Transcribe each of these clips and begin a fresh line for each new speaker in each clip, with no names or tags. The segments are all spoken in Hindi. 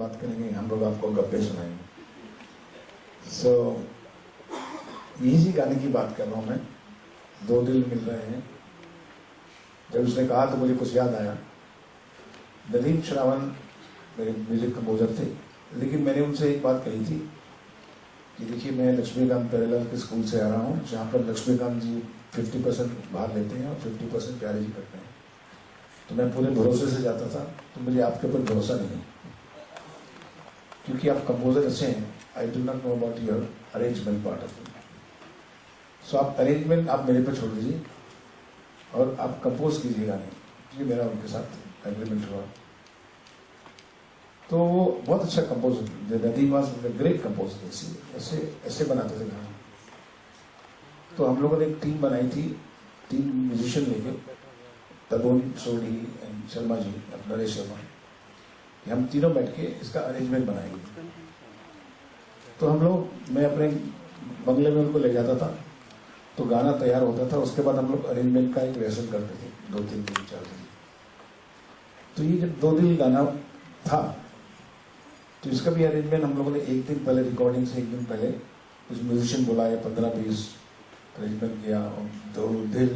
बात करेंगे, हम लोग आपको गप्पे सुनाएंगे। सो इसी गाने की बात कर रहा हूँ मैं, दो दिल मिल रहे हैं। जब उसने कहा तो मुझे कुछ याद आया। नदीम श्रावण मेरे म्यूजिक कंपोजर थे, लेकिन मैंने उनसे एक बात कही थी कि देखिए मैं लक्ष्मीकांत प्यारेलाल के स्कूल से आ रहा हूँ, जहाँ पर लक्ष्मीकांत जी 50% भाग लेते हैं और 50% प्यारे जी करते हैं। तो मैं पूरे भरोसे से जाता था, तो मुझे आपके ऊपर भरोसा नहीं है, क्योंकि आप कंपोजर अच्छे हैं। I do not know about your arrangement part of it. So आप अरेंजमेंट आप मेरे पे छोड़ दीजिए और आप कंपोज कीजिए गाने। ये मेरा उनके साथ एग्रीमेंट हुआ। तो वो बहुत अच्छा composer, Nadeem was great composer, ऐसे ऐसे बनाते थे गाना। तो हम लोगों ने एक टीम बनाई थी, 3 म्यूजिशियन लेके, तरुण सोडी एंड शर्मा जी, नरेश शर्मा, हम तीनों बैठ के इसका अरेंजमेंट बनाएंगे। तो हम लोग, मैं अपने बंगले में उनको ले जाता था, तो गाना तैयार होता था। उसके बाद हम लोग अरेंजमेंट का एक रिहर्सल करते थे 2-3 दिन 4 दिन। तो ये जब 2 दिन गाना था, तो इसका भी अरेंजमेंट हम लोगों ने 1 दिन पहले, रिकॉर्डिंग से 1 दिन पहले कुछ म्यूजिशियन बुलाए, 15-20 अरेंजमेंट किया। और 2 दिल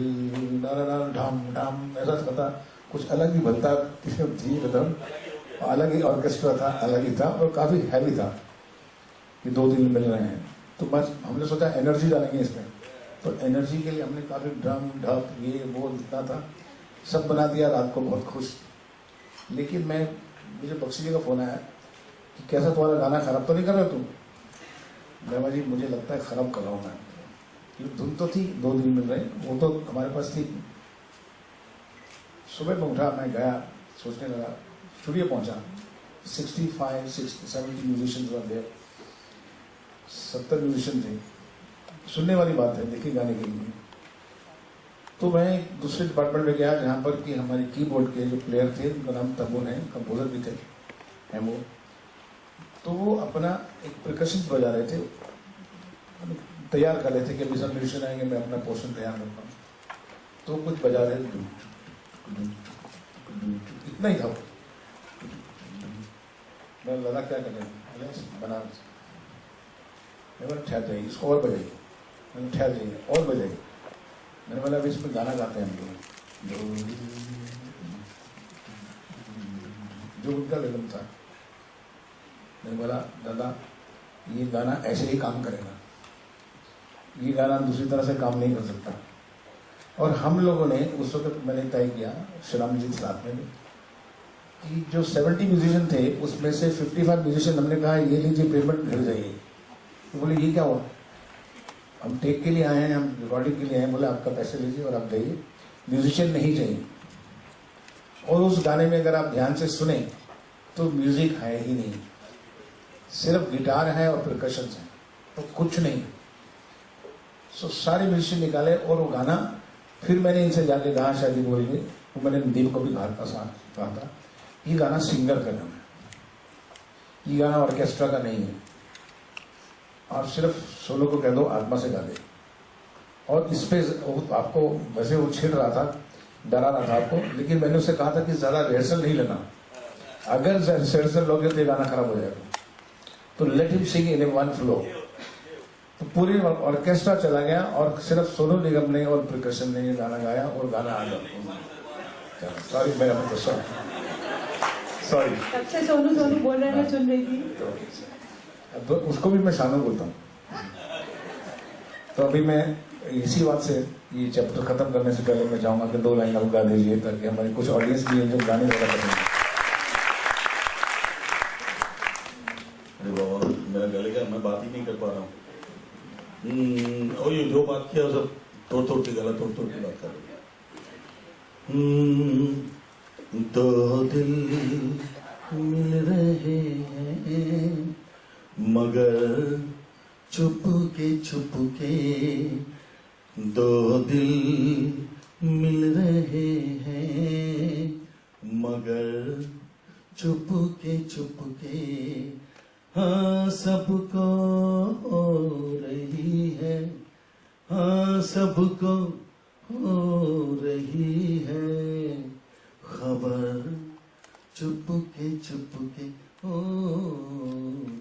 ढम ढम ऐसा पता, कुछ अलग ही बनता थी, मतलब अलग ही ऑर्केस्ट्रा था, अलग ही था और काफी हैवी था कि 2 दिन मिल रहे हैं। तो बस हमने सोचा एनर्जी डालेंगे इसमें, तो एनर्जी के लिए हमने काफी ड्रम ढप ये वो जितना था सब बना दिया। रात को बहुत खुश। लेकिन मुझे बख्शी जी का फोन आया कि कैसा तुम्हारा गाना खराब तो नहीं कर रहे तुम? मैं जी मुझे लगता है खराब कर रहा हूँ मैं। ये धुन तो थी, 2 दिन मिल रहे, वो तो हमारे पास थी। सुबह में उठा, मैं गया, सोचने लगा, स्टूडियो पहुंचा। 65-70 म्यूजिशियंस वर देयर, 70 म्यूजिशियन थे। सुनने वाली बात है, देखिए गाने के लिए। तो मैं एक दूसरे डिपार्टमेंट में गया, जहाँ पर कि हमारे कीबोर्ड के जो प्लेयर थे, उनका नाम तबुन है, कंपोजर भी थे, हैं वो। तो वो अपना एक परकशंस बजा रहे थे, तैयार कर रहे थे कि अभी सब म्यूजिशियन आएंगे, मैं अपना पोर्शन तैयार करता हूँ। तो कुछ बजा रहे थे, इतना ही था। मैं लगा क्या करें, बना, मैंने ठहर जाइए, इसको और बजाइए। मैंने ठहर जाइए, और बजाइए। मैंने बोला अभी इसमें गाना गाते हैं हम लोग, जो उनका रिदम था। मैंने बोला दादा ये गाना ऐसे ही काम करेगा, ये गाना दूसरी तरह से काम नहीं कर सकता। और हम लोगों ने उस वक्त मैंने तय किया, श्रीराम जी के साथ में भी, कि जो 70 म्यूजिशियन थे उसमें से 55 म्यूजिशियन हमने कहा ये लीजिए पेमेंट, घर जाइए। तो बोले ये क्या हुआ? हम टेक के लिए आए हैं, हम रिकॉर्डिंग के लिए आए हैं। बोले आपका पैसे लीजिए और आप जाइए, म्यूजिशियन नहीं चाहिए। और उस गाने में अगर आप ध्यान से सुने तो म्यूजिक है ही नहीं, सिर्फ गिटार है और परकशन है, तो कुछ नहीं। सो सारे म्यूजिशियन निकाले और वो गाना, फिर मैंने इनसे जाके कहा, शादी बोल के, तो मैंने नदीम को भी घर का साथ कहा था, ये गाना सिंगर का गाना है, ये गाना ऑर्केस्ट्रा का नहीं है, और सिर्फ सोलो को कह दो आत्मा से गा दे। और इस पे आपको, वैसे वो छिड़ रहा था, डरा रहा था आपको, लेकिन मैंने उससे कहा था कि ज्यादा रिहर्सल नहीं लेना, अगर रिहर्सल लोगे तो ये गाना खराब हो जाएगा। तो लेट हिम सिंग इन ए वन फ्लो। तो पूरी ऑर्केस्ट्रा चला गया और सिर्फ सोनू निगम ने और परकशन ने ये गाना गाया और गाना आ गया। सॉरी मेरा मतलब, सॉरी
कब से सोनू सोनू बोल रहे हैं, सुन रही थी।
तो उसको भी मैं शानू बोलता हूँ। तो अभी मैं इसी बात से ये चैप्टर खत्म करने से पहले मैं चाहूंगा कि 2 लाइन आप गा दीजिए, ताकि हमारी कुछ ऑडियंस भी है जो गाने ज्यादा पसंद है।
अरे बाबा मेरा गले का, मैं बात ही नहीं कर पा रहा हूँ। और ये जो बात किया सब तोड़ के गला तोड़ के बात कर रहे। 2 दिल मिल रहे हैं मगर चुपके 2 दिल मिल रहे हैं मगर चुपके हाँ सबको हो रही है, हाँ सबको हो रही है खबर, चुपके ओ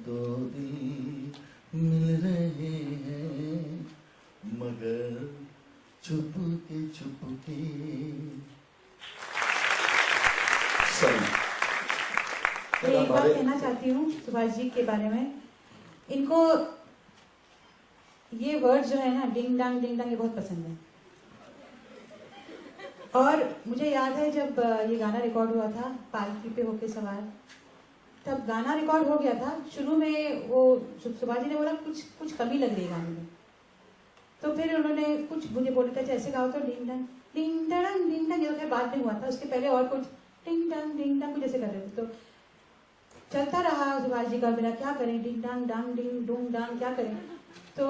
दो दिल मिल रहे हैं मगर चुपके चुपके। सही।
मैं एक बात कहना चाहती हूँ सुभाष जी के बारे में। इनको ये वर्ड जो है ना, डिंग डांग, ये बहुत पसंद है। और मुझे याद है जब ये गाना रिकॉर्ड हुआ था, पालकी पे होके सवार, तब गाना रिकॉर्ड हो गया था। शुरू में वो सुभाष जी ने बोला कुछ कमी लग रही है गाने में। तो फिर उन्होंने कुछ मुझे बोला था ऐसे गाओ तो डिंग डांग डिंग डंग डिंग डंग, ये तो खैर बाद में हुआ था। उसके पहले और कुछ डिंग डंग कुछ ऐसे कर रहे थे। तो चलता रहा सुभाष जी का, बिना क्या करें, डिंग डांग डांग डिंग डूंग डांग, क्या करें। तो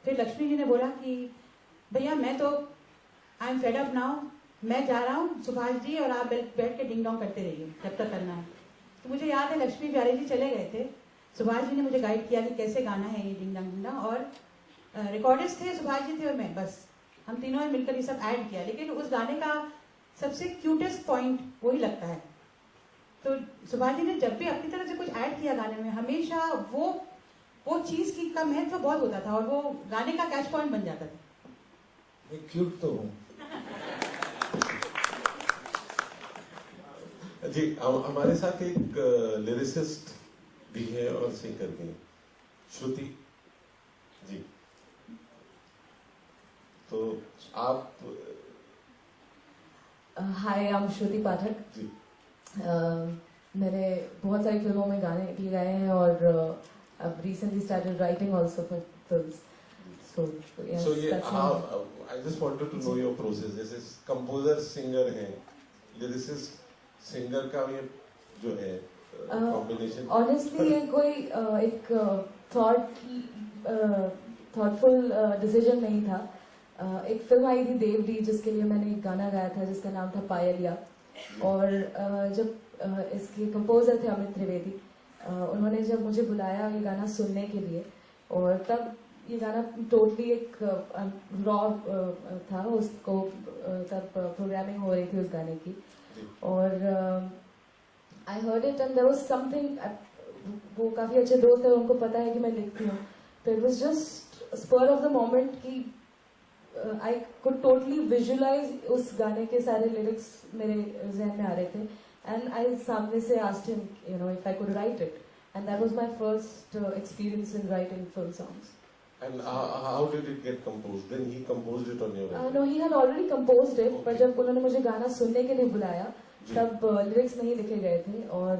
फिर लक्ष्मी जी ने बोला कि भैया मैं तो I am fed up now, मैं जा रहा हूँ सुभाष जी, और आप बैठ के डिंग डोंग करते रहिए जब तक करना है। तो मुझे याद है लक्ष्मी प्यारे जी चले गए थे, सुभाष जी ने मुझे गाइड किया कि कैसे गाना है ये डिंग डंग, और रिकॉर्डिस्ट थे सुभाष जी थे और मैं, बस हम तीनों ने मिलकर ये सब ऐड किया। लेकिन उस गाने का सबसे क्यूटेस्ट पॉइंट वही लगता है। तो सुभाष जी ने जब भी अपनी तरफ से कुछ ऐड किया गाने में, हमेशा वो चीज की का महत्व बहुत होता था, और वो गाने का कैच पॉइंट बन जाता था।
मैं क्यूट तो हूँ
जी। हमारे साथ एक लिरिसिस्ट भी है और सिंगर भी है, श्रुति जी। तो आप
हाय, आई एम श्रुति पाठक
जी।
मैंने बहुत सारी फिल्मों में गाने भी गाए हैं, और अब recently started writing also for films. So
ये I just wanted to know your process. जैसे कंपोजर सिंगर है, लिरिसिस्ट सिंगर का ये जो है कॉम्बिनेशन,
ऑनेस्टली ये कोई एक थॉटफुल डिसीजन नहीं था। एक फिल्म आई थी देवरी, जिसके लिए मैंने एक गाना गाया था जिसका नाम था पायलिया। और जब इसके कंपोजर थे अमित त्रिवेदी, उन्होंने जब मुझे बुलाया ये गाना सुनने के लिए, और तब ये गाना टोटली एक रॉ था, उसको तब प्रोग्रामिंग हो रही थी उस गाने की। और I heard it and there was something, वो काफी अच्छे दोस्त है, उनको पता है कि मैं लिखती हूँ, तो it was just spur of the moment कि आई कुड टोटली विजुअलाइज उस गाने के सारे लिरिक्स मेरे जहन में आ रहे थे। एंड आई सामने से asked him, you know, if I could write it, and that was my first experience in writing film songs.
and how did it get composed? Then he composed it on your own?
No, he had already composed it,
Okay.
पर जब उन्होंने मुझे गाना सुनने के लिए बुलाया तब लिरिक्स नहीं लिखे गए थे। और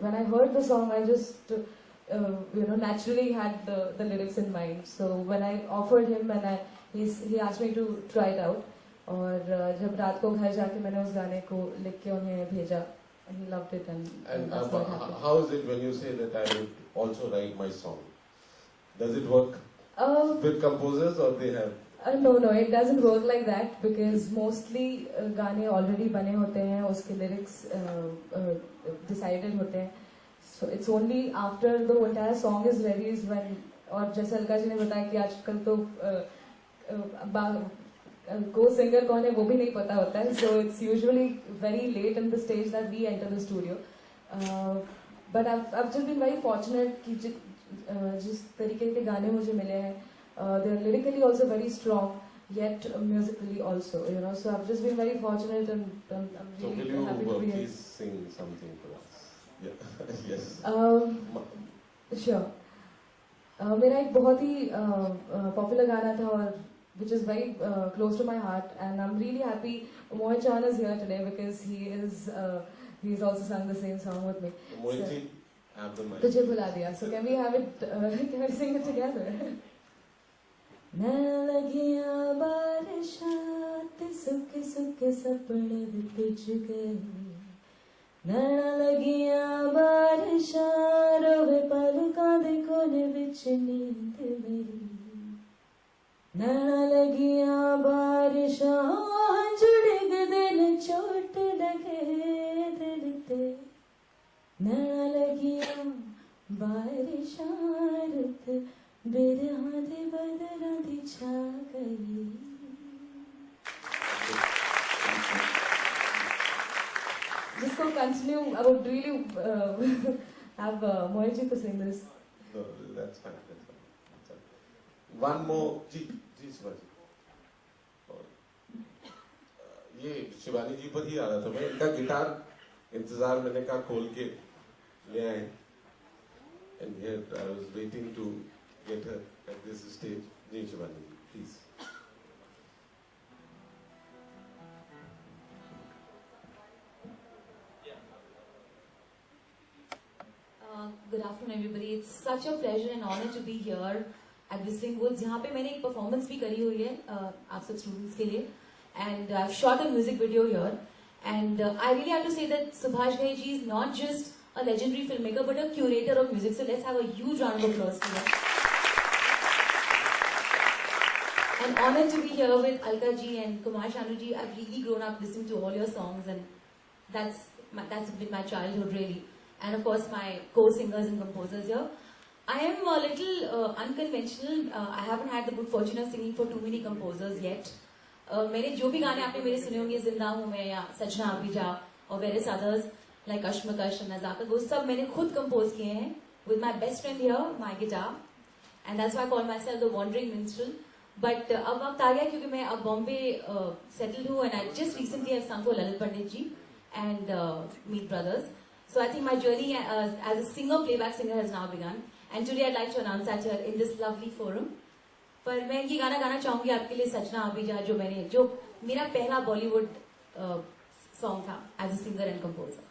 when I heard the song, I just you know, naturally had the lyrics in mind. So when I offered him and he asked me to try it out, और जब रात को घर जाके मैंने उस गाने को लिख के उन्हें भेजा, he loved it, and that's what happened.
How is it when you say that I would also write my song? Does it work with composers, or they have?
No, it doesn't work like that, because mostly गाने already बने होते हैं, उसके lyrics decided होते हैं. So it's only after the entire song is ready is when, और जैसे अलका जी ने बताया कि आजकल तो को सिंगर कौन है वो भी नहीं पता होता है. So it's usually very late in the stage that we enter the studio. But I've just been very fortunate कि जिस तरीके के गाने मुझे मिले हैं, they're lyrically also very strong, yet musically also, you know. So I've just been very fortunate, and I'm
So
really
will
happy to
you
be here.
please sing something for us? Yeah. Yes.
Sure. मेरा एक बहुत ही पॉपुलर गाना था, और which is very close to my heart, and I'm really happy Mohit Chauhan is here today, because he's also sung the same song with me.
Mohit ji, have the mic.
तुझे बुला दिया. So can we have it? Can we sing it together? नैन लगियां बारिशां सुख सुख सपने भी तुझ गए, नैन लगियां बारिशां रोवे पलकां दे कोने विच नींद मेरी, नैन लगियां बारिशां जुड़ गए न चोट लगे दिल ते, नैन लगियां बारिशां रुत बिरहां दे बदलां दी छा गई. जिसको also continue. I would really have Mohanji to sing this.
No, that's fine. That's fine. That's fine. One more. जी शिवाजी. और ये शिवानी जी पर ही आ रहा था मैं. इनका गिटार इंतजार मैंने कहा खोल के ले आए. And here I was waiting to get her at this stage. Ji Shivani ji, please.
Good afternoon everybody. It's such a pleasure and honor to be here at Whistling Woods. यहाँ पे मैंने एक performance भी करी हुई है आप सब students के लिए, and I've shot a music video here. And I really have to say that Subhash Ghai ji is not just a legendary filmmaker but a curator of music. So let's have a huge round of applause for him. And honored to be here with Alka ji and Kumar Sanu ji. I've really grown up listening to all your songs, and that's been my childhood really. And of course my co-singers and composers here. I am a little unconventional. I haven't had the good fortune of singing for too many composers yet. मैंने जो भी गाने आपने मेरे सुने होंगे, जिंदा हूँ मैं या सजना अभी जा और वेरियस अदर्स लाइक अश्मकश नजाकत, वो सब मैंने खुद कंपोज किए हैं with my best friend here, my guitar, and that's why I call myself the wandering minstrel. But अब वक्त आ गया क्योंकि मैं अब बॉम्बे settled हूँ, and I just recently have sung for Lalit Pandit ji and Meet Brothers. So I think my journey as a singer, playback singer has now begun. And today I'd like to announce that here in this lovely forum. पर मैं ये गाना गाना चाहूंगी आपके लिए, सजना अभी जा, जो मेरा पहला बॉलीवुड सॉन्ग था as a singer and composer.